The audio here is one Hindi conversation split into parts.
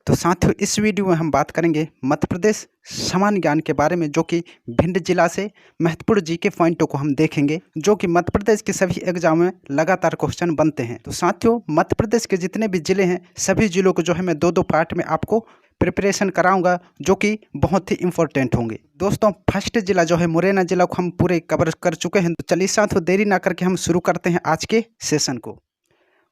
तो साथियों इस वीडियो में हम बात करेंगे मध्य प्रदेश सामान्य ज्ञान के बारे में, जो कि भिंड जिला से महत्वपूर्ण जीके पॉइंटों को हम देखेंगे, जो कि मध्य प्रदेश के सभी एग्जाम में लगातार क्वेश्चन बनते हैं। तो साथियों मध्य प्रदेश के जितने भी जिले हैं सभी जिलों को जो है मैं दो पार्ट में आपको प्रिपरेशन कराऊंगा, जो कि बहुत ही इंपॉर्टेंट होंगे। दोस्तों फर्स्ट जिला जो है मुरैना जिला को हम पूरे कवर कर चुके हैं। तो चलिए साथियों देरी ना करके हम शुरू करते हैं आज के सेशन को।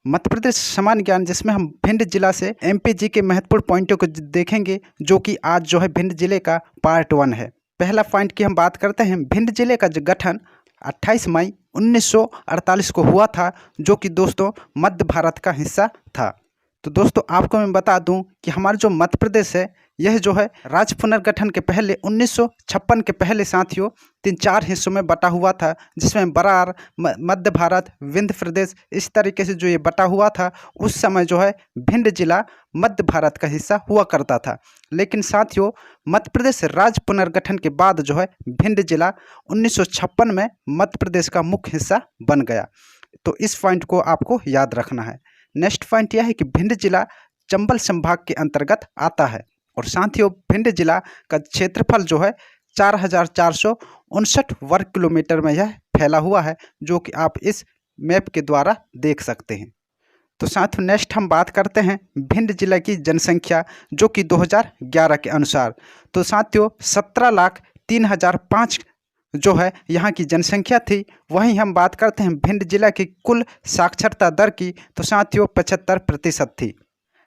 मध्य प्रदेश सामान्य ज्ञान, जिसमें हम भिंड जिला से एमपीजी के महत्वपूर्ण पॉइंटों को देखेंगे, जो कि आज जो है भिंड जिले का पार्ट 1 है। पहला पॉइंट की हम बात करते हैं। भिंड जिले का जो गठन 28 मई 1948 को हुआ था, जो कि दोस्तों मध्य भारत का हिस्सा था। तो दोस्तों आपको मैं बता दूं कि हमारा जो मध्य प्रदेश है यह जो है राज्य पुनर्गठन के पहले 1956 के पहले साथियों 3-4 हिस्सों में बटा हुआ था, जिसमें बरार, मध्य भारत, विंध्य प्रदेश, इस तरीके से जो ये बटा हुआ था। उस समय जो है भिंड जिला मध्य भारत का हिस्सा हुआ करता था। लेकिन साथियों मध्य प्रदेश राज्य पुनर्गठन के बाद जो है भिंड जिला 1956 में मध्य प्रदेश का मुख्य हिस्सा बन गया। तो इस पॉइंट को आपको याद रखना है। नेक्स्ट पॉइंट यह है कि भिंड जिला चंबल संभाग के अंतर्गत आता है। और साथियों भिंड जिला का क्षेत्रफल जो है 4459 वर्ग किलोमीटर में यह फैला हुआ है, जो कि आप इस मैप के द्वारा देख सकते हैं। तो साथियों नेक्स्ट हम बात करते हैं भिंड जिला की जनसंख्या, जो कि 2011 के अनुसार। तो साथियों 17,03,005 जो है यहाँ की जनसंख्या थी। वहीं हम बात करते हैं भिंड जिला की कुल साक्षरता दर की, तो साथियों 75% थी।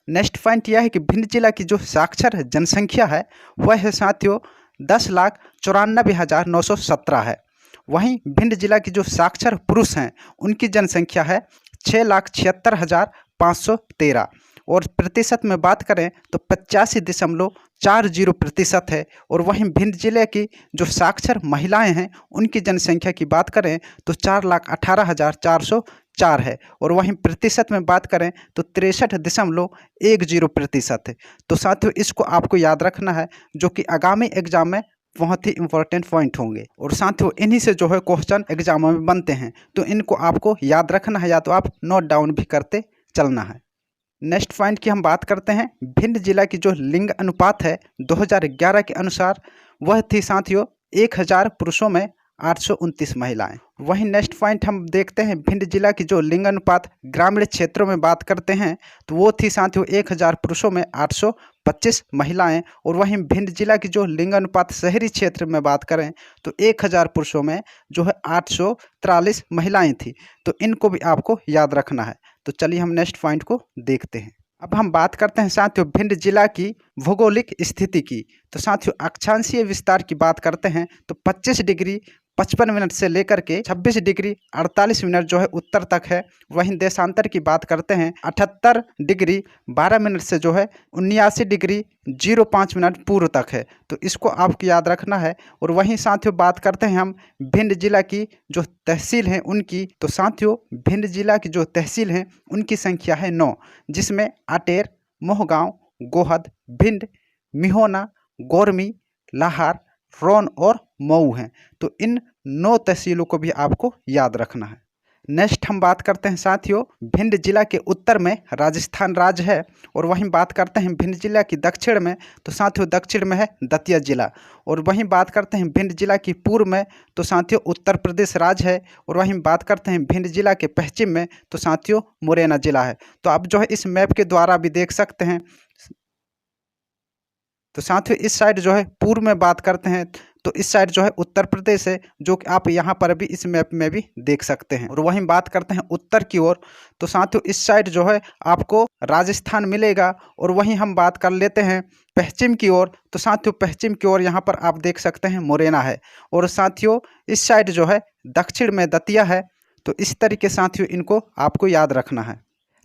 नेक्स्ट पॉइंट यह है कि भिंड जिला की जो साक्षर जनसंख्या है वह है साथियों 10,94,917 है। वहीं भिंड जिला की जो साक्षर पुरुष हैं उनकी जनसंख्या है 6,76,513। और प्रतिशत में बात करें तो 85.40% है। और वहीं भिंड जिले की जो साक्षर महिलाएं हैं उनकी जनसंख्या की बात करें तो 4,18,404 है। और वहीं प्रतिशत में बात करें तो 63.10% है। तो साथियों इसको आपको याद रखना है, जो कि आगामी एग्जाम में बहुत ही इंपॉर्टेंट पॉइंट होंगे। और साथियों इन्हीं से जो है क्वेश्चन एग्जामों में बनते हैं, तो इनको आपको याद रखना है या तो आप नोट डाउन भी करते चलना है। नेक्स्ट पॉइंट की हम बात करते हैं। भिंड जिला की जो लिंग अनुपात है 2011 के अनुसार वह थी साथियों 1000 पुरुषों में 829 महिलाएं। वहीं नेक्स्ट पॉइंट हम देखते हैं भिंड जिला की जो लिंग अनुपात ग्रामीण क्षेत्रों में बात करते हैं, तो वो थी साथियों 1000 पुरुषों में 825 महिलाएं। और वहीं भिंड जिला की जो लिंग अनुपात शहरी क्षेत्र में बात करें तो 1000 पुरुषों में जो है 843 महिलाएं थी। तो इनको भी आपको याद रखना है। तो चलिए हम नेक्स्ट पॉइंट को देखते हैं। अब हम बात करते हैं साथियों भिंड जिला की भौगोलिक स्थिति की। तो साथियों अक्षांशीय विस्तार की बात करते हैं तो 25 डिग्री 55 मिनट से लेकर के 26 डिग्री 48 मिनट जो है उत्तर तक है। वहीं देशांतर की बात करते हैं 78 डिग्री 12 मिनट से जो है 79 डिग्री 05 मिनट पूर्व तक है। तो इसको आपको याद रखना है। और वहीं साथियों बात करते हैं हम भिंड जिला की जो तहसील हैं उनकी। तो साथियों भिंड जिला की जो तहसील हैं उनकी संख्या है 9, जिसमें आटेर, मोहगांव, गोहद, भिंड, मिहोना, गोरमी, लाहार, रोन और मऊ हैं। तो इन 9 तहसीलों को भी आपको याद रखना है। नेक्स्ट हम बात करते हैं साथियों भिंड जिला के उत्तर में राजस्थान राज्य है। और वहीं बात करते हैं भिंड जिला की दक्षिण में, तो साथियों दक्षिण में है दतिया जिला। और वहीं बात करते हैं भिंड जिला की पूर्व में, तो साथियों उत्तर प्रदेश राज्य है। और वहीं बात करते हैं भिंड जिला के पश्चिम में, तो साथियों मुरैना जिला है। तो आप जो है इस मैप के द्वारा भी देख सकते हैं। तो साथियों इस साइड जो है पूर्व में बात करते हैं तो इस साइड जो है उत्तर प्रदेश है, जो कि आप यहाँ पर भी इस मैप में भी देख सकते हैं। और वहीं बात करते हैं उत्तर की ओर, तो साथियों इस साइड जो है आपको राजस्थान मिलेगा। और वहीं हम बात कर लेते हैं पश्चिम की ओर, तो साथियों पश्चिम की ओर यहाँ पर आप देख सकते हैं मुरैना है। और साथियों इस साइड जो है दक्षिण में दतिया है। तो इस तरीके साथियों इनको आपको याद रखना है।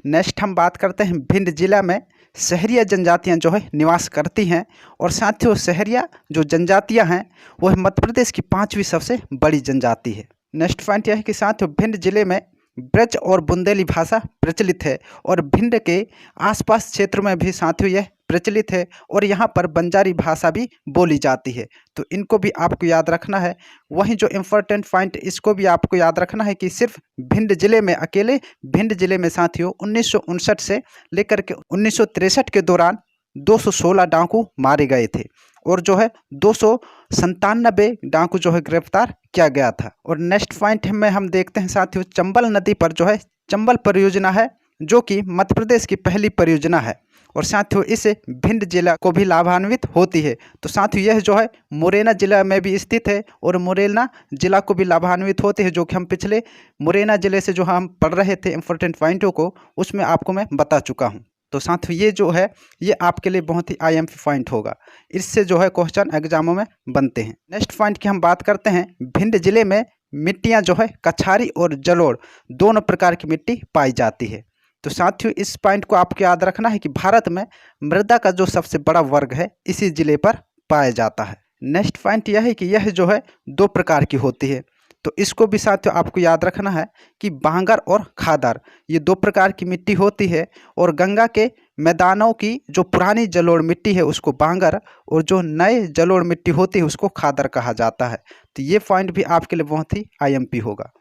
नेक्स्ट हम बात करते हैं भिंड जिला में शहरिया जनजातियां जो है निवास करती हैं। और साथियों शहरिया जो जनजातियां हैं वह मध्य प्रदेश की 5वीं सबसे बड़ी जनजाति है। नेक्स्ट पॉइंट यह है कि साथियों भिंड जिले में ब्रज और बुंदेली भाषा प्रचलित है। और भिंड के आसपास क्षेत्र में भी साथियों यह प्रचलित है। और यहाँ पर बंजारी भाषा भी बोली जाती है। तो इनको भी आपको याद रखना है। वहीं जो इम्पोर्टेंट पॉइंट इसको भी आपको याद रखना है कि सिर्फ भिंड जिले में, अकेले भिंड जिले में साथियों 1959 से लेकर के 1963 के दौरान 216 डाकू मारे गए थे और जो है 297 डाकू जो है गिरफ्तार किया गया था। और नेक्स्ट पॉइंट में हम देखते हैं साथियों, चंबल नदी पर जो है चंबल परियोजना है जो कि मध्य प्रदेश की पहली परियोजना है और साथियों इससे भिंड जिला को भी लाभान्वित होती है। तो साथियों यह जो है मुरैना जिला में भी स्थित है और मुरैना जिला को भी लाभान्वित होती है, जो कि हम पिछले मुरैना जिले से जो हम पढ़ रहे थे इंपॉर्टेंट पॉइंटों को, उसमें आपको मैं बता चुका हूँ। तो साथियों ये जो है ये आपके लिए बहुत ही IMP पॉइंट होगा, इससे जो है क्वेश्चन एग्जामों में बनते हैं। नेक्स्ट पॉइंट की हम बात करते हैं, भिंड जिले में मिट्टियाँ जो है कछारी और जलोढ़ दोनों प्रकार की मिट्टी पाई जाती है। तो साथियों इस पॉइंट को आपको याद रखना है कि भारत में मृदा का जो सबसे बड़ा वर्ग है इसी जिले पर पाया जाता है। नेक्स्ट पॉइंट यह है कि यह जो है 2 प्रकार की होती है, तो इसको भी साथियों आपको याद रखना है कि बांगर और खादर ये 2 प्रकार की मिट्टी होती है और गंगा के मैदानों की जो पुरानी जलोढ़ मिट्टी है उसको बांगर और जो नए जलोढ़ मिट्टी होती है उसको खादर कहा जाता है। तो ये पॉइंट भी आपके लिए बहुत ही IMP होगा।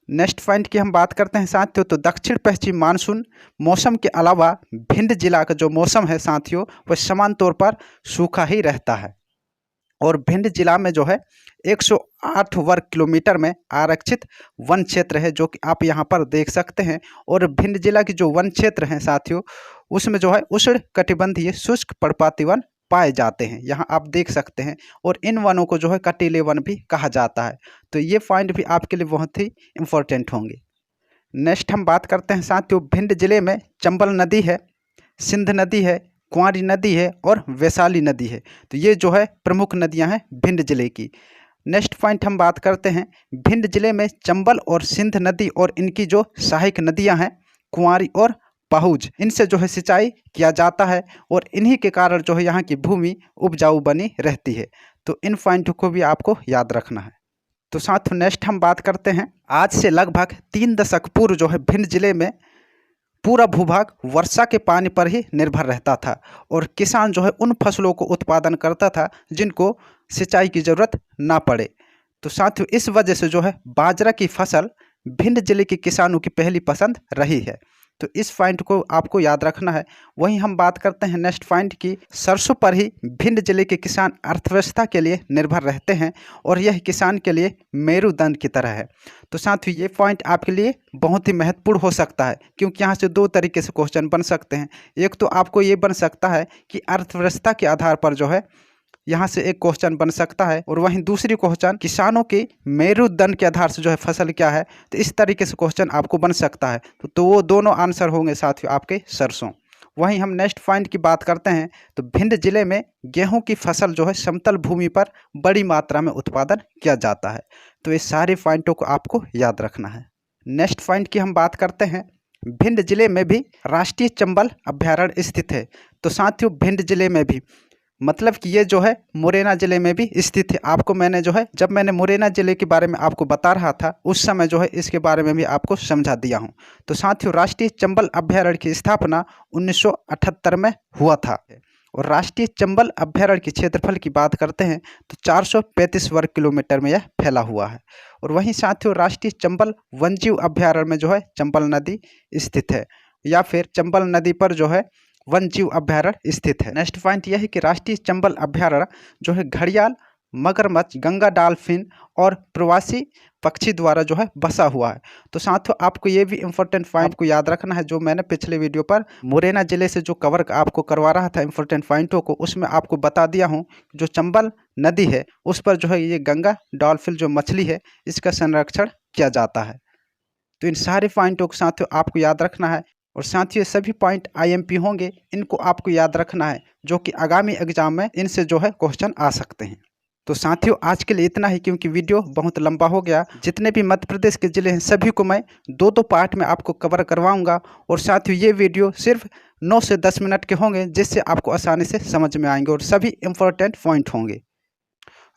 नेक्स्ट पॉइंट की हम बात करते हैं साथियों, तो दक्षिण पश्चिम मानसून मौसम के अलावा भिंड जिला का जो मौसम है साथियों वह समान तौर पर सूखा ही रहता है और भिंड जिला में जो है 108 वर्ग किलोमीटर में आरक्षित वन क्षेत्र है, जो कि आप यहाँ पर देख सकते हैं। और भिंड जिला की जो वन क्षेत्र हैं साथियों उसमें जो है उष्ण कटिबंधीय शुष्क पर्णपाती वन पाए जाते हैं, यहाँ आप देख सकते हैं। और इन वनों को जो है कटीले वन भी कहा जाता है। तो ये पॉइंट भी आपके लिए बहुत ही इम्पोर्टेंट होंगे। नेक्स्ट हम बात करते हैं साथियों, भिंड जिले में चंबल नदी है, सिंध नदी है, कुंवारी नदी है और वैशाली नदी है। तो ये जो है प्रमुख नदियां हैं भिंड जिले की। नेक्स्ट पॉइंट हम बात करते हैं, भिंड जिले में चंबल और सिंध नदी और इनकी जो सहायक नदियां हैं कुंवारी और पहुज, इनसे जो है सिंचाई किया जाता है और इन्हीं के कारण जो है यहाँ की भूमि उपजाऊ बनी रहती है। तो इन पॉइंटों को भी आपको याद रखना है। तो साथ नेक्स्ट हम बात करते हैं, आज से लगभग 3 दशक पूर्व जो है भिंड जिले में पूरा भूभाग वर्षा के पानी पर ही निर्भर रहता था और किसान जो है उन फसलों को उत्पादन करता था जिनको सिंचाई की ज़रूरत ना पड़े। तो साथियों इस वजह से जो है बाजरा की फसल भिंड जिले के किसानों की पहली पसंद रही है। तो इस पॉइंट को आपको याद रखना है। वहीं हम बात करते हैं नेक्स्ट पॉइंट की, सरसों पर ही भिंड जिले के किसान अर्थव्यवस्था के लिए निर्भर रहते हैं और यह किसान के लिए मेरुदंड की तरह है। तो साथियों ये पॉइंट आपके लिए बहुत ही महत्वपूर्ण हो सकता है, क्योंकि यहाँ से 2 तरीके से क्वेश्चन बन सकते हैं। एक तो आपको ये बन सकता है कि अर्थव्यवस्था के आधार पर जो है यहाँ से एक क्वेश्चन बन सकता है, और वहीं दूसरी क्वेश्चन किसानों के मेरुदंड के आधार से जो है फसल क्या है। तो इस तरीके से क्वेश्चन आपको बन सकता है। तो वो दोनों आंसर होंगे साथियों आपके सरसों। वहीं हम नेक्स्ट पॉइंट की बात करते हैं, तो भिंड जिले में गेहूं की फसल जो है समतल भूमि पर बड़ी मात्रा में उत्पादन किया जाता है। तो इस सारे पॉइंटों को आपको याद रखना है। नेक्स्ट पॉइंट की हम बात करते हैं, भिंड जिले में भी राष्ट्रीय चंबल अभ्यारण्य स्थित है। तो साथियों भिंड जिले में भी मतलब कि ये जो है मुरैना जिले में भी स्थित है। आपको मैंने जो है जब मैंने मुरैना जिले के बारे में आपको बता रहा था उस समय जो है इसके बारे में भी आपको समझा दिया हूँ। तो साथियों राष्ट्रीय चंबल अभ्यारण्य की स्थापना 1978 में हुआ था और राष्ट्रीय चंबल अभ्यारण्य के क्षेत्रफल की बात करते हैं तो 435 वर्ग किलोमीटर में यह फैला हुआ है। और वहीं साथियों राष्ट्रीय चंबल वन्यजीव अभ्यारण्य में जो है चंबल नदी स्थित है, या फिर चंबल नदी पर जो है वन्यजीव अभ्यारण्य स्थित है। नेक्स्ट पॉइंट यह है कि राष्ट्रीय चंबल अभ्यारण्य जो है घड़ियाल, मगरमच्छ, गंगा डॉल्फिन और प्रवासी पक्षी द्वारा जो है बसा हुआ है। तो साथियों आपको ये भी इंपॉर्टेंट पॉइंट को याद रखना है, जो मैंने पिछले वीडियो पर मुरैना जिले से जो कवर आपको करवा रहा था इंपॉर्टेंट पॉइंटों को, उसमें आपको बता दिया हूँ जो चंबल नदी है उस पर जो है ये गंगा डॉल्फिन जो मछली है इसका संरक्षण किया जाता है। तो इन सारे पॉइंटों को साथियों आपको याद रखना है। और साथियों सभी पॉइंट IMP होंगे, इनको आपको याद रखना है, जो कि आगामी एग्जाम में इनसे जो है क्वेश्चन आ सकते हैं। तो साथियों आज के लिए इतना ही, क्योंकि वीडियो बहुत लंबा हो गया। जितने भी मध्य प्रदेश के ज़िले हैं सभी को मैं 2-2 पार्ट में आपको कवर करवाऊंगा। और साथियों ये वीडियो सिर्फ 9 से 10 मिनट के होंगे, जिससे आपको आसानी से समझ में आएंगे और सभी इम्पोर्टेंट पॉइंट होंगे।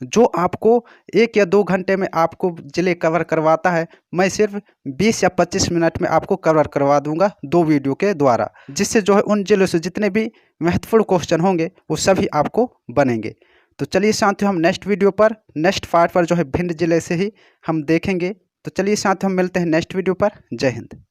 जो आपको 1 या 2 घंटे में आपको जिले कवर करवाता है, मैं सिर्फ 20 या 25 मिनट में आपको कवर करवा दूंगा 2 वीडियो के द्वारा, जिससे जो है उन जिलों से जितने भी महत्वपूर्ण क्वेश्चन होंगे वो सभी आपको बनेंगे। तो चलिए साथियों हम नेक्स्ट वीडियो पर नेक्स्ट पार्ट पर जो है भिंड जिले से ही हम देखेंगे। तो चलिए साथियों हम मिलते हैं नेक्स्ट वीडियो पर। जय हिंद।